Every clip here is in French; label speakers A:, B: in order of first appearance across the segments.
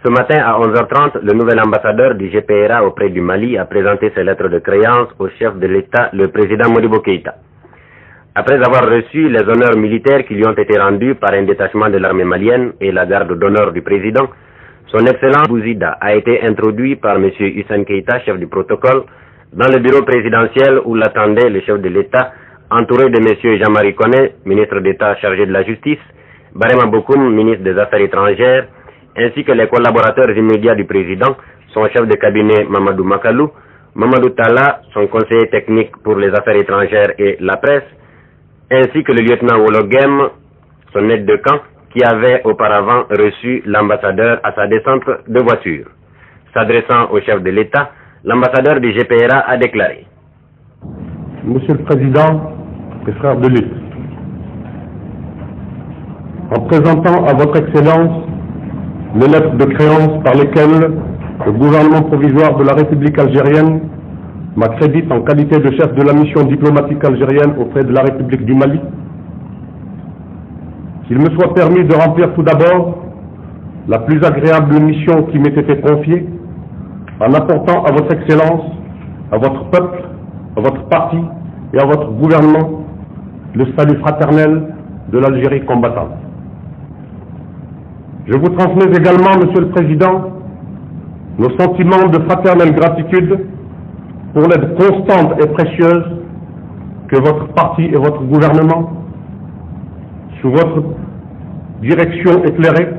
A: Ce matin à 11h30, le nouvel ambassadeur du GPRA auprès du Mali a présenté ses lettres de créance au chef de l'État, le président Modibo Keïta. Après avoir reçu les honneurs militaires qui lui ont été rendus par un détachement de l'armée malienne et la garde d'honneur du président, son excellence Bouzida a été introduit par M. Hussein Keïta, chef du protocole, dans le bureau présidentiel où l'attendait le chef de l'État, entouré de M. Jean-Marie Koné, ministre d'État chargé de la justice, Barema Bokoum, ministre des Affaires étrangères, ainsi que les collaborateurs immédiats du président, son chef de cabinet Mamadou Makalou, Mamadou Talla, son conseiller technique pour les affaires étrangères et la presse, ainsi que le lieutenant Wologem, son aide de camp, qui avait auparavant reçu l'ambassadeur à sa descente de voiture. S'adressant au chef de l'État, l'ambassadeur du GPRA a déclaré:
B: Monsieur le Président et frères de lutte, en présentant à votre Excellence les lettres de créance par lesquelles le gouvernement provisoire de la République algérienne m'accrédite en qualité de chef de la mission diplomatique algérienne auprès de la République du Mali, qu'il me soit permis de remplir tout d'abord la plus agréable mission qui m'ait été confiée en apportant à votre Excellence, à votre peuple, à votre parti et à votre gouvernement le salut fraternel de l'Algérie combattante. Je vous transmets également, Monsieur le Président, nos sentiments de fraternelle gratitude pour l'aide constante et précieuse que votre parti et votre gouvernement, sous votre direction éclairée,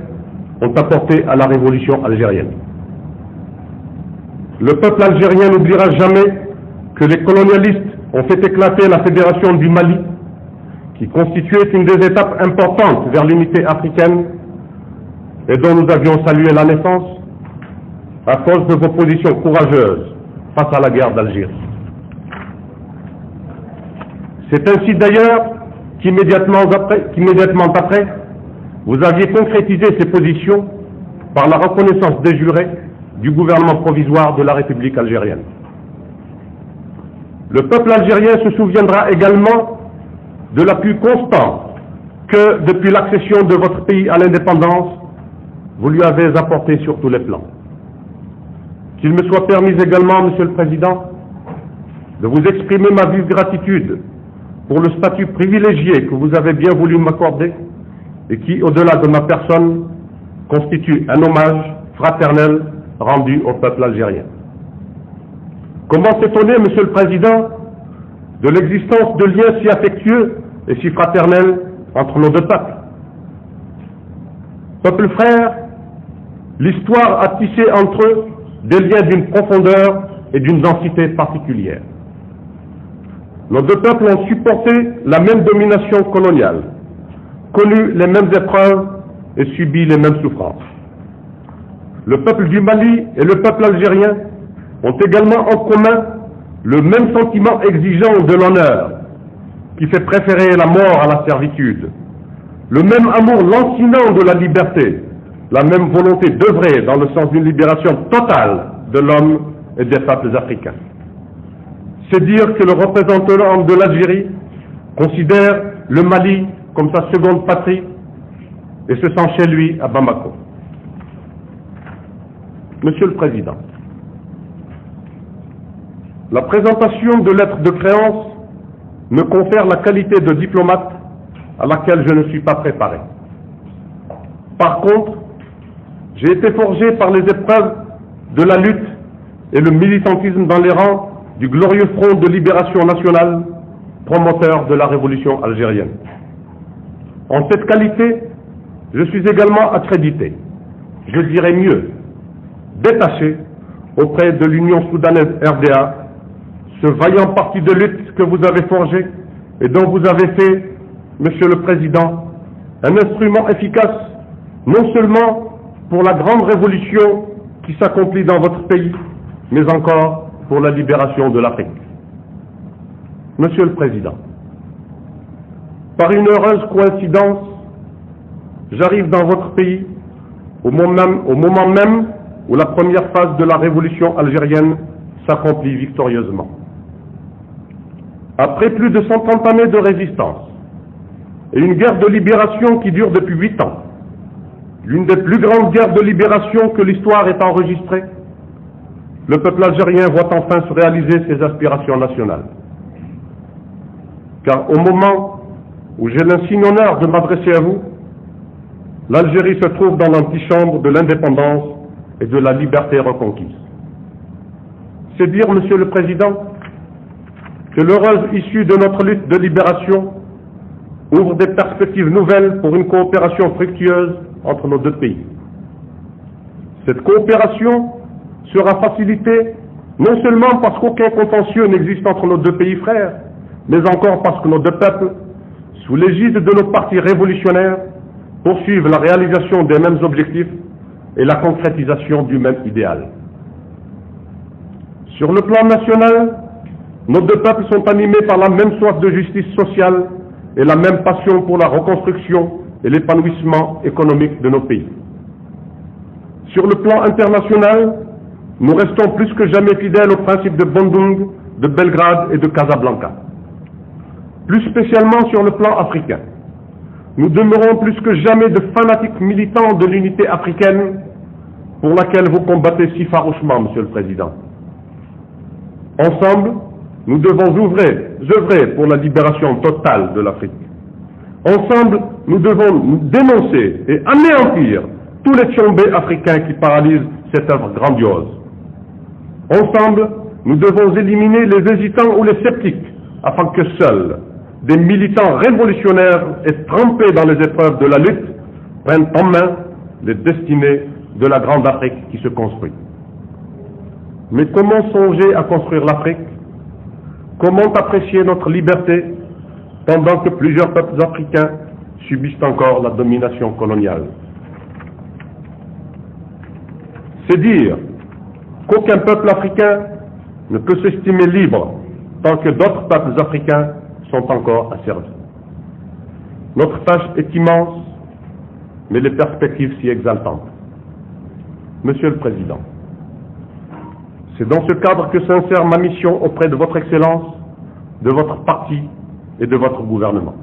B: ont apportée à la révolution algérienne. Le peuple algérien n'oubliera jamais que les colonialistes ont fait éclater la Fédération du Mali, qui constituait une des étapes importantes vers l'unité africaine et dont nous avions salué la naissance à cause de vos positions courageuses face à la guerre d'Algérie. C'est ainsi d'ailleurs qu'immédiatement après, vous aviez concrétisé ces positions par la reconnaissance des jurés du gouvernement provisoire de la République algérienne. Le peuple algérien se souviendra également de l'appui constant que, depuis l'accession de votre pays à l'indépendance, vous lui avez apporté sur tous les plans. Qu'il me soit permis également, Monsieur le Président, de vous exprimer ma vive gratitude pour le statut privilégié que vous avez bien voulu m'accorder et qui, au-delà de ma personne, constitue un hommage fraternel rendu au peuple algérien. Comment s'étonner, Monsieur le Président, de l'existence de liens si affectueux et si fraternels entre nos deux peuples? Peuple frère, l'histoire a tissé entre eux des liens d'une profondeur et d'une densité particulière. Nos deux peuples ont supporté la même domination coloniale, connu les mêmes épreuves et subi les mêmes souffrances. Le peuple du Mali et le peuple algérien ont également en commun le même sentiment exigeant de l'honneur qui fait préférer la mort à la servitude, le même amour lancinant de la liberté, la même volonté d'œuvrer dans le sens d'une libération totale de l'homme et des peuples africains. C'est dire que le représentant de l'Algérie considère le Mali comme sa seconde patrie et se sent chez lui à Bamako. Monsieur le Président, la présentation de lettres de créance me confère la qualité de diplomate à laquelle je ne suis pas préparé. Par contre, j'ai été forgé par les épreuves de la lutte et le militantisme dans les rangs du glorieux Front de Libération Nationale, promoteur de la révolution algérienne. En cette qualité, je suis également accrédité, je dirais mieux, détaché auprès de l'Union soudanaise RDA, ce vaillant parti de lutte que vous avez forgé et dont vous avez fait, Monsieur le Président, un instrument efficace non seulement pour la grande révolution qui s'accomplit dans votre pays, mais encore pour la libération de l'Afrique. Monsieur le Président, par une heureuse coïncidence, j'arrive dans votre pays au moment même où la première phase de la révolution algérienne s'accomplit victorieusement. Après plus de 130 années de résistance et une guerre de libération qui dure depuis 8 ans, l'une des plus grandes guerres de libération que l'histoire ait enregistrées, le peuple algérien voit enfin se réaliser ses aspirations nationales. Car au moment où j'ai l'insigne honneur de m'adresser à vous, l'Algérie se trouve dans l'antichambre de l'indépendance et de la liberté reconquise. C'est dire, Monsieur le Président, que l'heureuse issue de notre lutte de libération ouvre des perspectives nouvelles pour une coopération fructueuse entre nos deux pays. Cette coopération sera facilitée non seulement parce qu'aucun contentieux n'existe entre nos deux pays frères, mais encore parce que nos deux peuples, sous l'égide de nos partis révolutionnaires, poursuivent la réalisation des mêmes objectifs et la concrétisation du même idéal. Sur le plan national, nos deux peuples sont animés par la même soif de justice sociale et la même passion pour la reconstruction et l'épanouissement économique de nos pays. Sur le plan international, nous restons plus que jamais fidèles aux principes de Bandung, de Belgrade et de Casablanca. Plus spécialement sur le plan africain, nous demeurons plus que jamais de fanatiques militants de l'unité africaine pour laquelle vous combattez si farouchement, Monsieur le Président. Ensemble, nous devons œuvrer pour la libération totale de l'Afrique. Ensemble, nous devons dénoncer et anéantir tous les tchombés africains qui paralysent cette œuvre grandiose. Ensemble, nous devons éliminer les hésitants ou les sceptiques afin que seuls des militants révolutionnaires et trempés dans les épreuves de la lutte prennent en main les destinées de la grande Afrique qui se construit. Mais comment songer à construire l'Afrique? Comment apprécier notre liberté pendant que plusieurs peuples africains subissent encore la domination coloniale? C'est dire qu'aucun peuple africain ne peut s'estimer libre tant que d'autres peuples africains sont encore asservis. Notre tâche est immense, mais les perspectives si exaltantes. Monsieur le Président, c'est dans ce cadre que s'insère ma mission auprès de votre Excellence, de votre parti et de votre gouvernement.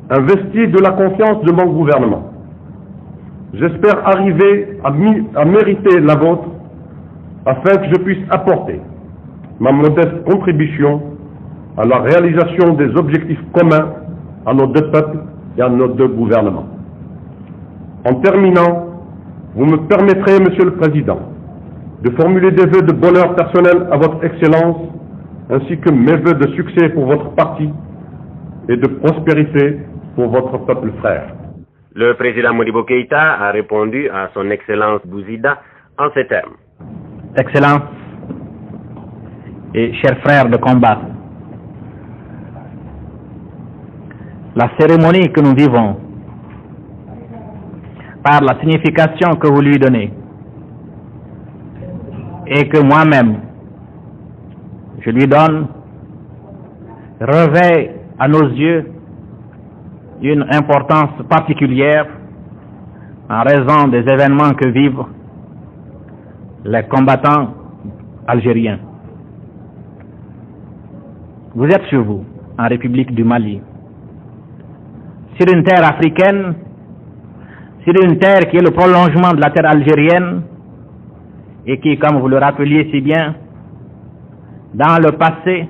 B: Investi de la confiance de mon gouvernement, j'espère arriver à mériter la vôtre afin que je puisse apporter ma modeste contribution à la réalisation des objectifs communs à nos deux peuples et à nos deux gouvernements. En terminant, vous me permettrez, Monsieur le Président, de formuler des vœux de bonheur personnel à votre Excellence, ainsi que mes vœux de succès pour votre parti et de prospérité pour votre peuple frère.
A: Le président Modibo Keïta a répondu à son Excellence Bouzida en ces termes.
C: Excellence et chers frères de combat, la cérémonie que nous vivons, par la signification que vous lui donnez, et que moi-même je lui donne, revêt à nos yeux une importance particulière en raison des événements que vivent les combattants algériens. Vous êtes chez vous, en République du Mali, sur une terre africaine, sur une terre qui est le prolongement de la terre algérienne et qui, comme vous le rappeliez si bien, dans le passé,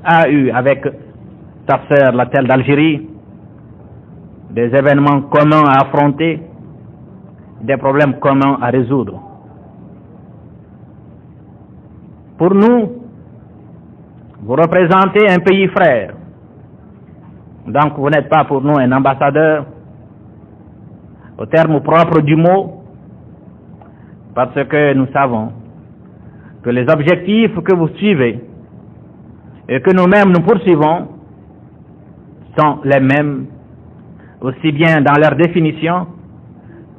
C: a eu avec ta sœur, la terre d'Algérie, des événements communs à affronter, des problèmes communs à résoudre. Pour nous, vous représentez un pays frère, donc vous n'êtes pas pour nous un ambassadeur au terme propre du mot, parce que nous savons que les objectifs que vous suivez et que nous-mêmes nous poursuivons sont les mêmes, aussi bien dans leur définition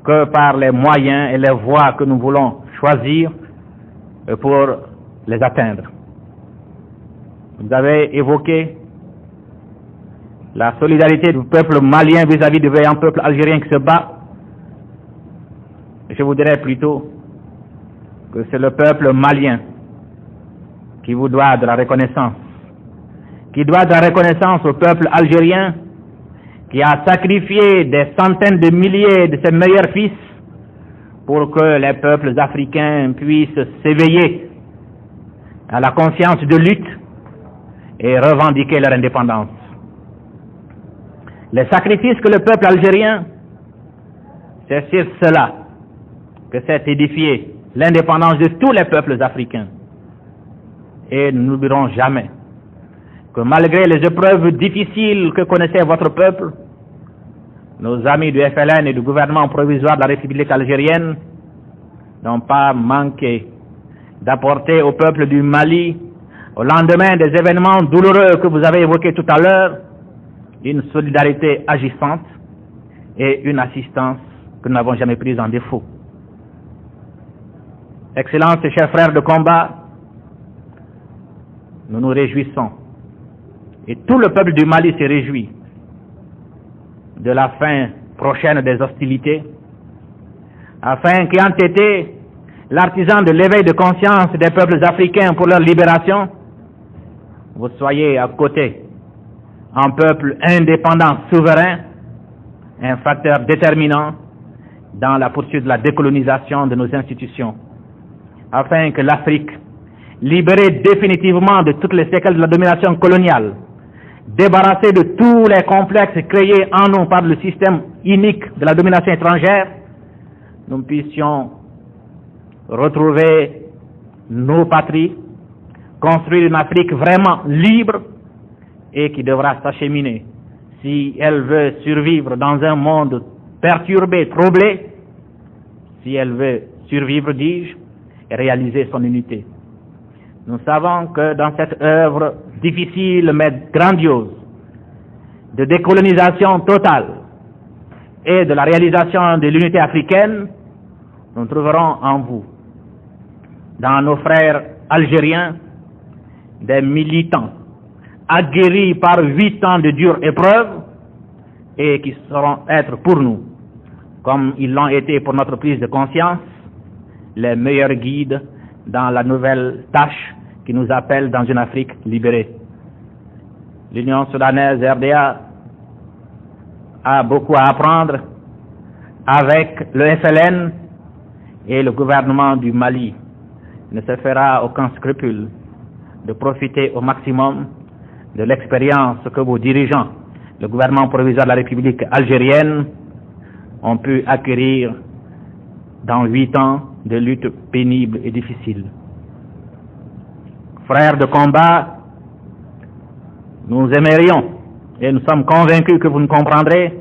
C: que par les moyens et les voies que nous voulons choisir pour les atteindre. Vous avez évoqué la solidarité du peuple malien vis-à-vis du vaillant peuple algérien qui se bat. Je vous dirais plutôt que c'est le peuple malien qui vous doit de la reconnaissance, qui doit de la reconnaissance au peuple algérien qui a sacrifié des centaines de milliers de ses meilleurs fils pour que les peuples africains puissent s'éveiller à la conscience de lutte et revendiquer leur indépendance. Les sacrifices que le peuple algérien, c'est sur cela que s'est édifiée l'indépendance de tous les peuples africains. Et nous n'oublierons jamais que malgré les épreuves difficiles que connaissait votre peuple, nos amis du FLN et du gouvernement provisoire de la République algérienne n'ont pas manqué d'apporter au peuple du Mali, au lendemain des événements douloureux que vous avez évoqués tout à l'heure, une solidarité agissante et une assistance que nous n'avons jamais prise en défaut. Excellences et chers frères de combat, nous nous réjouissons, et tout le peuple du Mali se réjouit de la fin prochaine des hostilités, afin qu'ayant été l'artisan de l'éveil de conscience des peuples africains pour leur libération, vous soyez à côté, un peuple indépendant, souverain, un facteur déterminant dans la poursuite de la décolonisation de nos institutions, afin que l'Afrique, libérée définitivement de toutes les séquelles de la domination coloniale, débarrassée de tous les complexes créés en nous par le système inique de la domination étrangère, nous puissions retrouver nos patries, construire une Afrique vraiment libre et qui devra s'acheminer, si elle veut survivre dans un monde perturbé, troublé, si elle veut survivre, dis-je, et réaliser son unité. Nous savons que dans cette œuvre difficile mais grandiose de décolonisation totale et de la réalisation de l'unité africaine, nous trouverons en vous, dans nos frères algériens, des militants aguerris par 8 ans de dures épreuves et qui sauront être pour nous, comme ils l'ont été pour notre prise de conscience, les meilleurs guides dans la nouvelle tâche qui nous appelle dans une Afrique libérée. L'Union soudanaise RDA a beaucoup à apprendre avec le FLN et le gouvernement du Mali. Ne se fera aucun scrupule de profiter au maximum de l'expérience que vos dirigeants, le gouvernement provisoire de la République algérienne, ont pu acquérir dans 8 ans de lutte pénible et difficile. Frères de combat, nous aimerions, et nous sommes convaincus que vous nous comprendrez,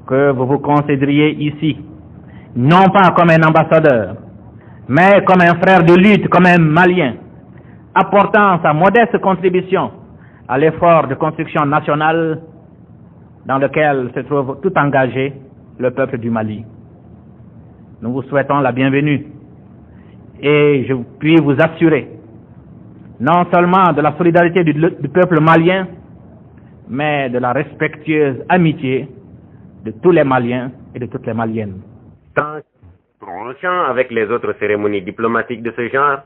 C: que vous vous considériez ici, non pas comme un ambassadeur, mais comme un frère de lutte, comme un Malien, apportant sa modeste contribution à l'effort de construction nationale dans lequel se trouve tout engagé le peuple du Mali. Nous vous souhaitons la bienvenue et je puis vous assurer non seulement de la solidarité du peuple malien, mais de la respectueuse amitié de tous les Maliens et de toutes les Maliennes.
A: Tranchant avec les autres cérémonies diplomatiques de ce genre,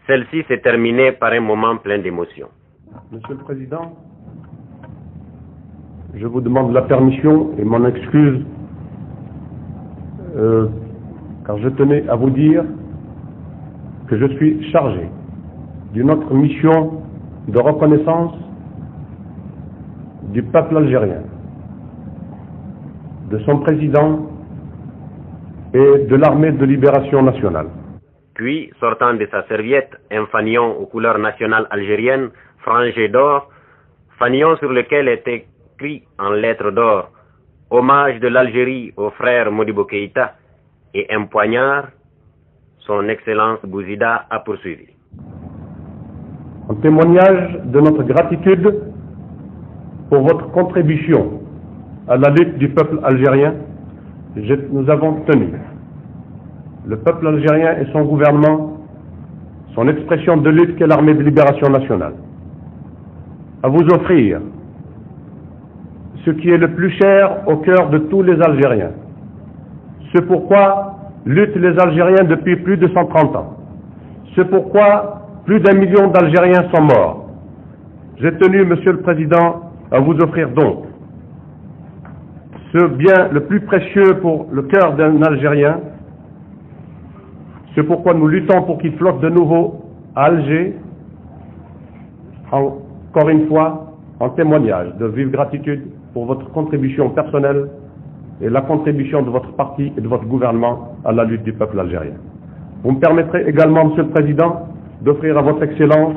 A: celle-ci s'est terminée par un moment plein d'émotion.
B: Monsieur le Président, je vous demande la permission et mon excuse, car je tenais à vous dire que je suis chargé d'une autre mission de reconnaissance du peuple algérien, de son président et de l'armée de libération nationale.
A: Puis, sortant de sa serviette, un fanion aux couleurs nationales algériennes, frangé d'or, fanion sur lequel était écrit en lettres d'or « Hommage de l'Algérie au frère Modibo Keïta » et un poignard, son Excellence Bouzida a poursuivi.
B: En témoignage de notre gratitude pour votre contribution à la lutte du peuple algérien, nous avons tenu, le peuple algérien et son gouvernement, son expression de lutte qu'est l'armée de libération nationale, à vous offrir ce qui est le plus cher au cœur de tous les Algériens, ce pourquoi luttent les Algériens depuis plus de 130 ans, ce pourquoi plus d'1 million d'Algériens sont morts. J'ai tenu, Monsieur le Président, à vous offrir donc ce bien le plus précieux pour le cœur d'un Algérien. C'est pourquoi nous luttons pour qu'il flotte de nouveau à Alger, encore une fois, en témoignage de vive gratitude pour votre contribution personnelle et la contribution de votre parti et de votre gouvernement à la lutte du peuple algérien. Vous me permettrez également, Monsieur le Président, d'offrir à votre Excellence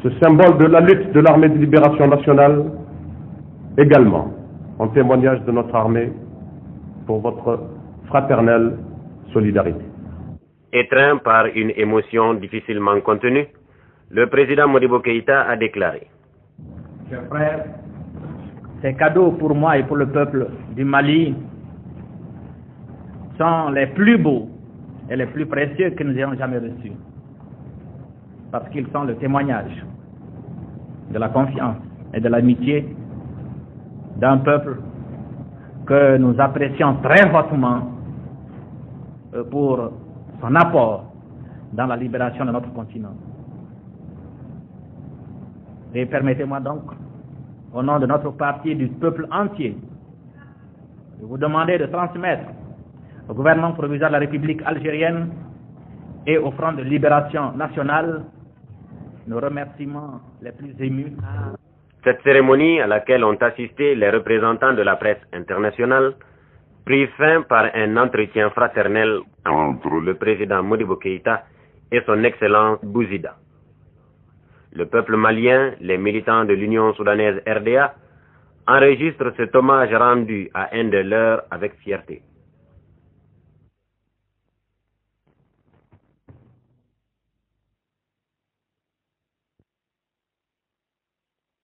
B: ce symbole de la lutte de l'armée de libération nationale, également en témoignage de notre armée pour votre fraternelle solidarité.
A: Étreint par une émotion difficilement contenue, le président Modibo Keïta a déclaré:
C: Chers frères, ces cadeaux pour moi et pour le peuple du Mali sont les plus beaux et les plus précieux que nous ayons jamais reçus, parce qu'ils sont le témoignage de la confiance et de l'amitié d'un peuple que nous apprécions très hautement pour son apport dans la libération de notre continent. Et permettez-moi donc, au nom de notre parti et du peuple entier, de vous demander de transmettre au gouvernement provisoire de la République algérienne et au Front de libération nationale nos remerciements les plus émus.
A: Cette cérémonie, à laquelle ont assisté les représentants de la presse internationale, prit fin par un entretien fraternel entre le président Modibo Keïta et son Excellence Bouzida. Le peuple malien, les militants de l'Union soudanaise RDA, enregistrent cet hommage rendu à un de leurs avec fierté.